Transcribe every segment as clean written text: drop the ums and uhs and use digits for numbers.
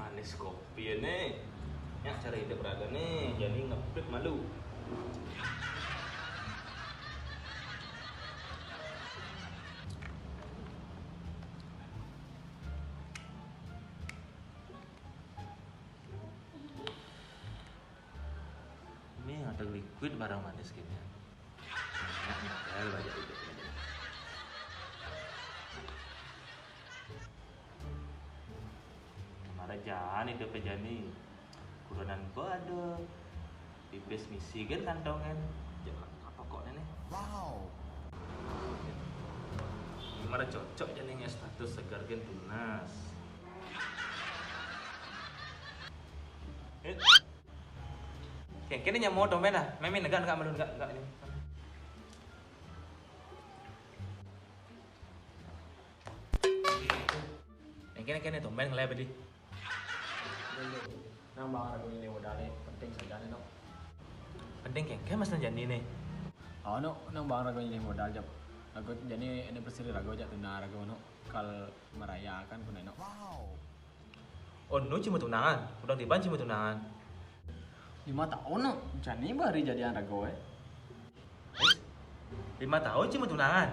manis kopi nih. Ya cara hidup berada nih, jadi ngepit malu. Ini ada liquid barang manis gini. Ya, banyak hidup. Jangan hidup jani kurunan ada pipis misi kan kantongan jangan apa kok nenek wow gimana cocok jadinya status segar gen tunas kayak kini nyamuk domen lah memin enggak melun enggak ini yang kini domen ngelai bedi nang bang ragu ini modalnya penting saja nih no. Penting kan mas Nanjani nih. Oh no, nang bang ragu ini modal jap. Ragu jadi ini berseri ragu aja tunang ragu no. Kal merayakan pun no. Wow. Oh no cuma tunangan, udah diban cuma tunangan. 5 tahun no, jadi baru jadian ragu 5 tahun cuma tunangan.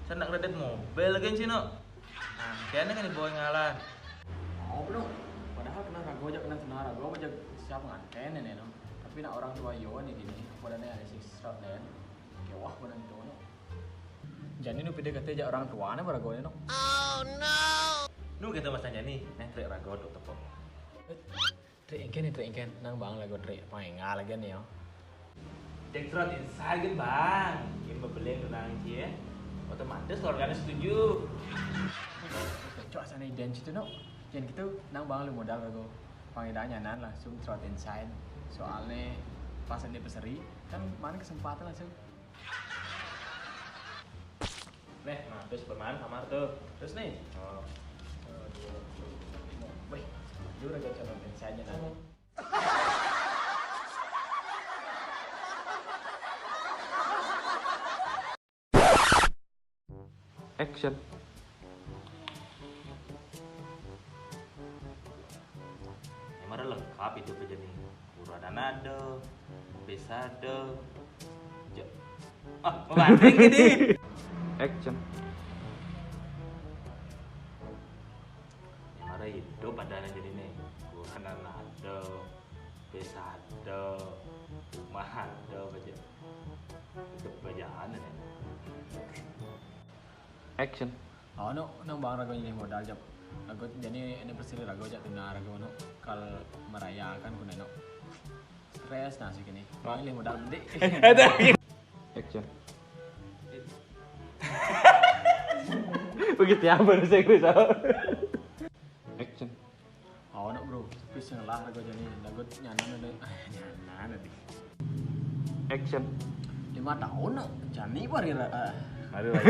Saya nak kredit mobil lagi sih no. Nah, kayaknya kan dibawa ngalan. Oh no. Padahal kena ragu aja kena tunang ragu aja siapa nganten nih no. Tapi nak orang tua yo nih gini, padahal ada 6 shot dan kayak wah padahal itu no. Jadi nu pede kata aja orang tua nih ragu no. Oh no. Nu kita mas Nanjani, nih trik ragu tuh tepok. Trik ingken, nang bang lagu trik pengengal lagi nih yo. Take shot inside kan bang, ini pembeli tunangan sih ya. Otomatis keluarganya setuju. Cok sana iden situ no. Jangan gitu nang bang lu modal ragu. Panggilannya nan langsung throat inside. Soalnya pas ini peseri kan mana kesempatan langsung. Nih, nah terus bermain kamar tuh. Terus nih. Oh. Wih, juga gak throat inside nya nan. Action. Emang lengkap itu aja nih. Uradan ada, bisa ada. Mau banding gini. Action. Emang hidup ada jadi nih. Uradan ada, bisa ada, rumah ada aja. Hidup bajaan nih. Action. Oh no, nang bang ragu ini modal jap. Ragu jadi ini berseri ragu aja tunang ragu no. Kal merayakan pun no. Stres nasi gini. Bang ini modal gede. Action. Begitu ya baru saya bisa. Action. Oh no bro, tapi sengalah ragu jadi ragu nyanan ada. Nyanan ada. Action. 5 tahun no, jadi baru Aduh ya.